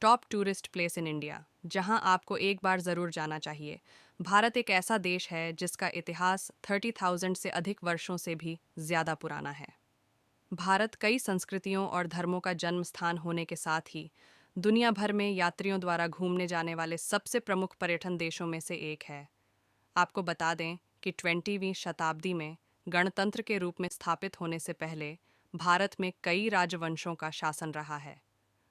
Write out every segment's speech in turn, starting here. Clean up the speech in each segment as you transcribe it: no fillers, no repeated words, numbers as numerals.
Top tourist place in India, जहां आपको एक बार ज़रूर जाना चाहिए। भारत एक ऐसा देश है जिसका इतिहास 30,000 से अधिक वर्षों से भी ज़्यादा पुराना है। भारत कई संस्कृतियों और धर्मों का जन्म स्थान होने के साथ ही दुनिया भर में यात्रियों द्वारा घूमने जाने वाले सबसे प्रमुख पर्यटन देशों में से एक है। आपको बता दें कि 20वीं शताब्दी में गणतंत्र के रूप में स्थापित होने से पहले भारत में कई राजवंशों का शासन रहा है।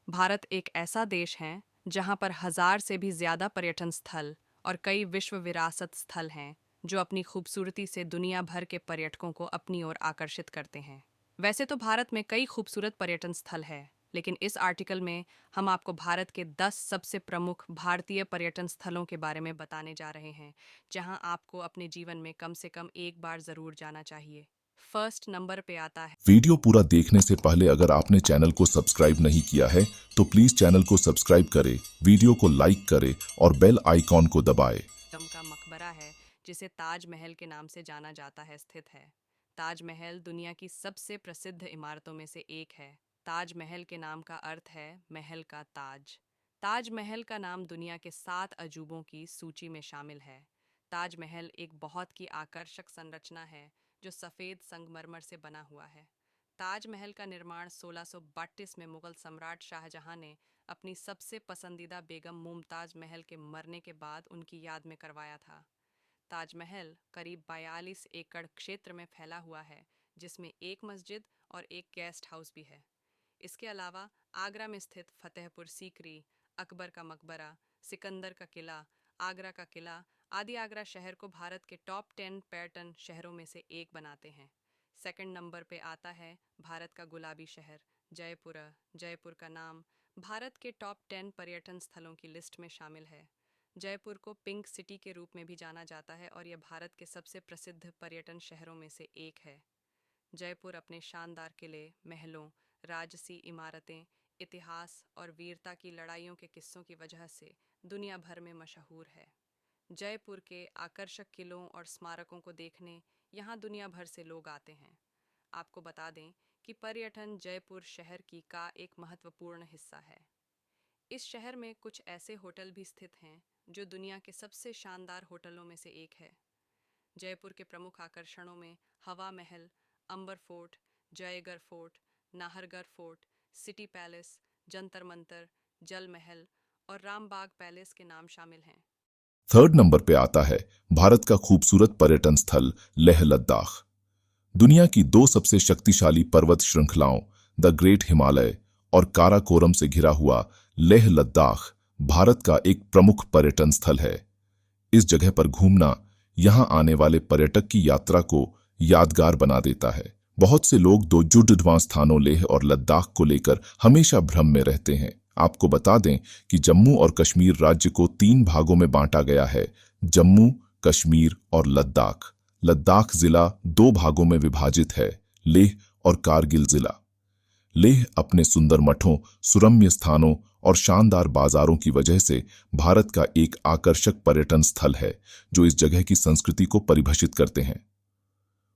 भारत एक ऐसा देश है जहां पर 1000 से भी ज़्यादा पर्यटन स्थल और कई विश्व विरासत स्थल हैं जो अपनी खूबसूरती से दुनिया भर के पर्यटकों को अपनी ओर आकर्षित करते हैं। वैसे तो भारत में कई खूबसूरत पर्यटन स्थल है, लेकिन इस आर्टिकल में हम आपको भारत के 10 सबसे प्रमुख भारतीय पर्यटन स्थलों के बारे में बताने जा रहे हैं, जहां आपको अपने जीवन में कम से कम एक बार ज़रूर जाना चाहिए। फर्स्ट नंबर पे आता है। वीडियो पूरा देखने से पहले अगर आपने चैनल को सब्सक्राइब नहीं किया है तो प्लीज चैनल को सब्सक्राइब करें, वीडियो को लाइक करें और बेल आइकॉन को दबाएं। का मकबरा है, जिसे ताजमहल के नाम से जाना जाता है, स्थित है। ताजमहल दुनिया की सबसे प्रसिद्ध इमारतों में से एक है। ताजमहल के नाम का अर्थ है महल का ताज। ताजमहल का नाम दुनिया के 7 अजूबों की सूची में शामिल है। ताजमहल एक बहुत की आकर्षक संरचना है जो सफ़ेद संगमरमर से बना हुआ है। ताजमहल का निर्माण 1632 में मुगल सम्राट शाहजहां ने अपनी सबसे पसंदीदा बेगम मुमताज महल के मरने के बाद उनकी याद में करवाया था। ताजमहल करीब 42 एकड़ क्षेत्र में फैला हुआ है, जिसमें एक मस्जिद और एक गेस्ट हाउस भी है। इसके अलावा आगरा में स्थित फतेहपुर सीकरी, अकबर का मकबरा, सिकंदर का किला, आगरा का किला आदि आगरा शहर को भारत के टॉप 10 पर्यटन शहरों में से एक बनाते हैं। सेकंड नंबर पे आता है भारत का गुलाबी शहर जयपुर। जयपुर का नाम भारत के टॉप 10 पर्यटन स्थलों की लिस्ट में शामिल है। जयपुर को पिंक सिटी के रूप में भी जाना जाता है और यह भारत के सबसे प्रसिद्ध पर्यटन शहरों में से एक है। जयपुर अपने शानदार किले, महलों, राजसी इमारतें, इतिहास और वीरता की लड़ाइयों के किस्सों की वजह से दुनिया भर में मशहूर है। जयपुर के आकर्षक किलों और स्मारकों को देखने यहाँ दुनिया भर से लोग आते हैं। आपको बता दें कि पर्यटन जयपुर शहर की का एक महत्वपूर्ण हिस्सा है। इस शहर में कुछ ऐसे होटल भी स्थित हैं जो दुनिया के सबसे शानदार होटलों में से एक है। जयपुर के प्रमुख आकर्षणों में Hawa Mahal, Amber Fort, Jaigarh Fort, Nahargarh Fort, City Palace, Jantar Mantar, Jal Mahal और रामबाग पैलेस के नाम शामिल हैं। थर्ड नंबर पे आता है भारत का खूबसूरत पर्यटन स्थल लेह लद्दाख। दुनिया की 2 सबसे शक्तिशाली पर्वत श्रृंखलाओं द ग्रेट हिमालय और काराकोरम से घिरा हुआ लेह लद्दाख भारत का एक प्रमुख पर्यटन स्थल है। इस जगह पर घूमना यहां आने वाले पर्यटक की यात्रा को यादगार बना देता है। बहुत से लोग दो जुड़वां स्थानों लेह और लद्दाख को लेकर हमेशा भ्रम में रहते हैं। आपको बता दें कि जम्मू और कश्मीर राज्य को 3 भागों में बांटा गया है, जम्मू, कश्मीर और लद्दाख। लद्दाख जिला 2 भागों में विभाजित है, लेह और कारगिल जिला। लेह अपने सुंदर मठों, सुरम्य स्थानों और शानदार बाजारों की वजह से भारत का एक आकर्षक पर्यटन स्थल है जो इस जगह की संस्कृति को परिभाषित करते हैं।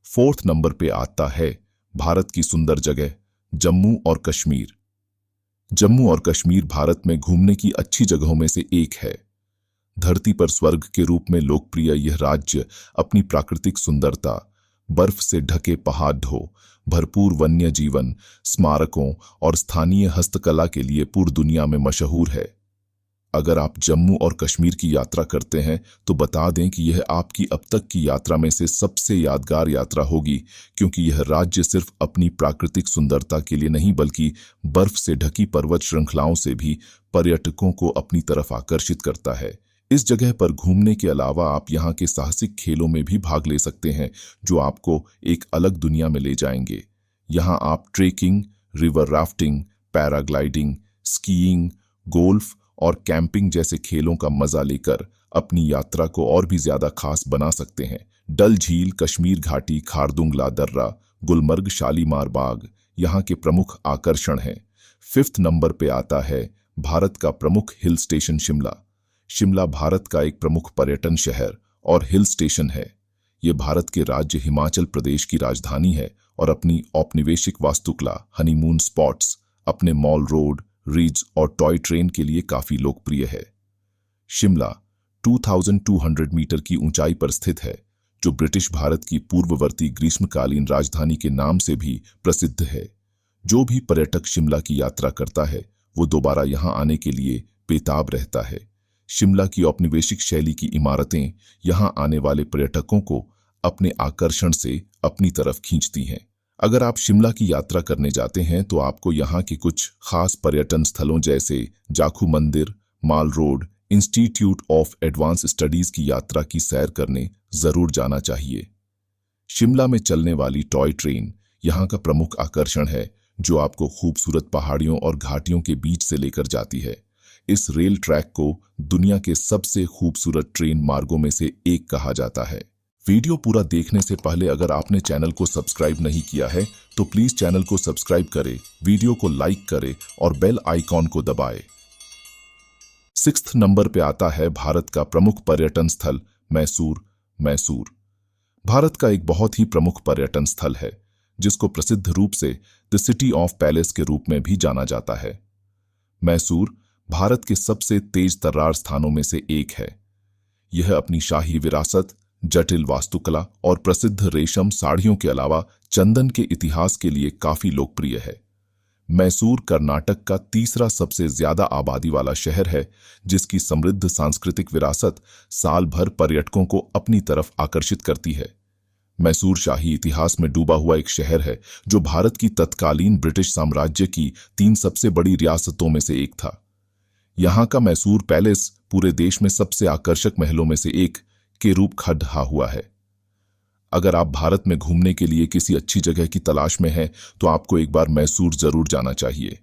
फोर्थ नंबर पे आता है भारत की सुंदर जगह जम्मू और कश्मीर। जम्मू और कश्मीर भारत में घूमने की अच्छी जगहों में से एक है। धरती पर स्वर्ग के रूप में लोकप्रिय यह राज्य अपनी प्राकृतिक सुंदरता, बर्फ से ढके पहाड़ ढो, भरपूर वन्य जीवन, स्मारकों और स्थानीय हस्तकला के लिए पूरी दुनिया में मशहूर है। अगर आप जम्मू और कश्मीर की यात्रा करते हैं तो बता दें कि यह आपकी अब तक की यात्रा में से सबसे यादगार यात्रा होगी, क्योंकि यह राज्य सिर्फ अपनी प्राकृतिक सुंदरता के लिए नहीं बल्कि बर्फ से ढकी पर्वत श्रृंखलाओं से भी पर्यटकों को अपनी तरफ आकर्षित करता है। इस जगह पर घूमने के अलावा आप यहाँ के साहसिक खेलों में भी भाग ले सकते हैं जो आपको एक अलग दुनिया में ले जाएंगे। यहाँ आप trekking, river rafting, paragliding, skiing, golf और कैंपिंग जैसे खेलों का मजा लेकर अपनी यात्रा को और भी ज्यादा खास बना सकते हैं। डल झील, कश्मीर घाटी, खारदुंगला दर्रा, गुलमर्ग, शालीमार बाग यहाँ के प्रमुख आकर्षण हैं। 5th नंबर पे आता है भारत का प्रमुख हिल स्टेशन शिमला। शिमला भारत का एक प्रमुख पर्यटन शहर और हिल स्टेशन है। ये भारत के राज्य हिमाचल प्रदेश की राजधानी है और अपनी औपनिवेशिक वास्तुकला, हनीमून स्पॉट्स, अपने मॉल रोड, रिड्स और टॉय ट्रेन के लिए काफी लोकप्रिय है। शिमला 2200 मीटर की ऊंचाई पर स्थित है, जो ब्रिटिश भारत की पूर्ववर्ती ग्रीष्मकालीन राजधानी के नाम से भी प्रसिद्ध है। जो भी पर्यटक शिमला की यात्रा करता है वो दोबारा यहां आने के लिए बेताब रहता है। शिमला की औपनिवेशिक शैली की इमारतें यहां आने वाले पर्यटकों को अपने आकर्षण से अपनी तरफ खींचती हैं। अगर आप शिमला की यात्रा करने जाते हैं तो आपको यहां के कुछ खास पर्यटन स्थलों जैसे जाखू मंदिर, Mall Road, Institute of Advanced Studies की यात्रा की सैर करने जरूर जाना चाहिए। शिमला में चलने वाली टॉय ट्रेन यहां का प्रमुख आकर्षण है, जो आपको खूबसूरत पहाड़ियों और घाटियों के बीच से लेकर जाती है। इस रेल ट्रैक को दुनिया के सबसे खूबसूरत ट्रेन मार्गों में से एक कहा जाता है। वीडियो पूरा देखने से पहले अगर आपने चैनल को सब्सक्राइब नहीं किया है तो प्लीज चैनल को सब्सक्राइब करें, वीडियो को लाइक करें और बेल आइकॉन को दबाएं। 6 नंबर पे आता है भारत का प्रमुख पर्यटन स्थल मैसूर। मैसूर भारत का एक बहुत ही प्रमुख पर्यटन स्थल है, जिसको प्रसिद्ध रूप से द सिटी ऑफ पैलेस के रूप में भी जाना जाता है। मैसूर भारत के सबसे तेज तर्रार स्थानों में से एक है। यह अपनी शाही विरासत, जटिल वास्तुकला और प्रसिद्ध रेशम साड़ियों के अलावा चंदन के इतिहास के लिए काफी लोकप्रिय है। मैसूर कर्नाटक का तीसरा सबसे ज्यादा आबादी वाला शहर है, जिसकी समृद्ध सांस्कृतिक विरासत साल भर पर्यटकों को अपनी तरफ आकर्षित करती है। मैसूर शाही इतिहास में डूबा हुआ एक शहर है, जो भारत की तत्कालीन ब्रिटिश साम्राज्य की 3 सबसे बड़ी रियासतों में से एक था। यहाँ का मैसूर पैलेस पूरे देश में सबसे आकर्षक महलों में से एक के रूप खड़ा हुआ है। अगर आप भारत में घूमने के लिए किसी अच्छी जगह की तलाश में हैं, तो आपको एक बार मैसूर जरूर जाना चाहिए।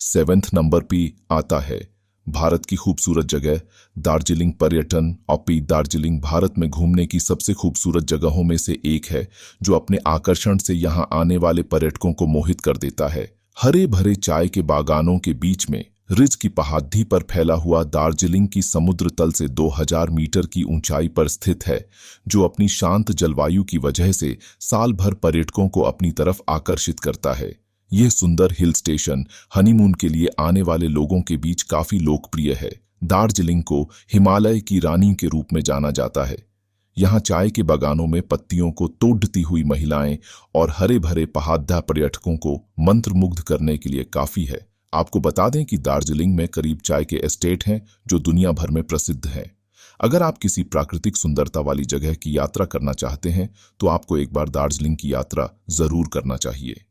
7 नंबर पे आता है भारत की खूबसूरत जगह दार्जिलिंग। पर्यटन औपी दार्जिलिंग भारत में घूमने की सबसे खूबसूरत जगहों में से एक है, जो अपने आकर्षण से यहां आने वाले पर्यटकों को मोहित कर देता है। हरे भरे चाय के बागानों के बीच में रिज की पहाड़ी पर फैला हुआ दार्जिलिंग की समुद्र तल से 2000 मीटर की ऊंचाई पर स्थित है, जो अपनी शांत जलवायु की वजह से साल भर पर्यटकों को अपनी तरफ आकर्षित करता है। यह सुंदर हिल स्टेशन हनीमून के लिए आने वाले लोगों के बीच काफी लोकप्रिय है। दार्जिलिंग को हिमालय की रानी के रूप में जाना जाता है। यहाँ चाय के बागानों में पत्तियों को तोड़ती हुई महिलाएं और हरे भरे पहाड़ पर्यटकों को मंत्रमुग्ध करने के लिए काफी है। आपको बता दें कि दार्जिलिंग में करीब चाय के एस्टेट हैं, जो दुनिया भर में प्रसिद्ध हैं। अगर आप किसी प्राकृतिक सुंदरता वाली जगह की यात्रा करना चाहते हैं, तो आपको एक बार दार्जिलिंग की यात्रा जरूर करना चाहिए।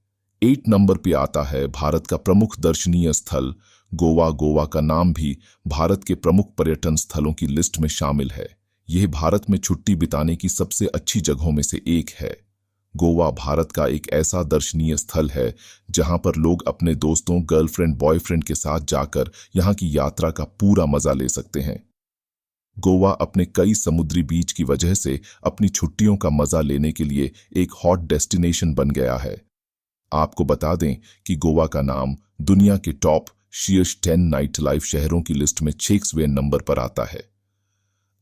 8 नंबर पे आता है भारत का प्रमुख दर्शनीय स्थल गोवा। गोवा का नाम भी भारत के प्रमुख पर्यटन स्थलों की लिस्ट में शामिल है। यह भारत में छुट्टी बिताने की सबसे अच्छी जगहों में से एक है। गोवा भारत का एक ऐसा दर्शनीय स्थल है, जहां पर लोग अपने दोस्तों, गर्लफ्रेंड, बॉयफ्रेंड के साथ जाकर यहां की यात्रा का पूरा मजा ले सकते हैं। गोवा अपने कई समुद्री बीच की वजह से अपनी छुट्टियों का मजा लेने के लिए एक हॉट डेस्टिनेशन बन गया है। आपको बता दें कि गोवा का नाम दुनिया के टॉप शीर्ष 10 नाइट लाइफ शहरों की लिस्ट में 6वें नंबर पर आता है।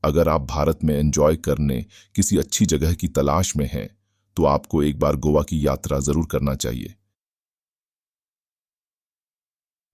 अगर आप भारत में एंजॉय करने किसी अच्छी जगह की तलाश में हैं, तो आपको एक बार गोवा की यात्रा जरूर करना चाहिए।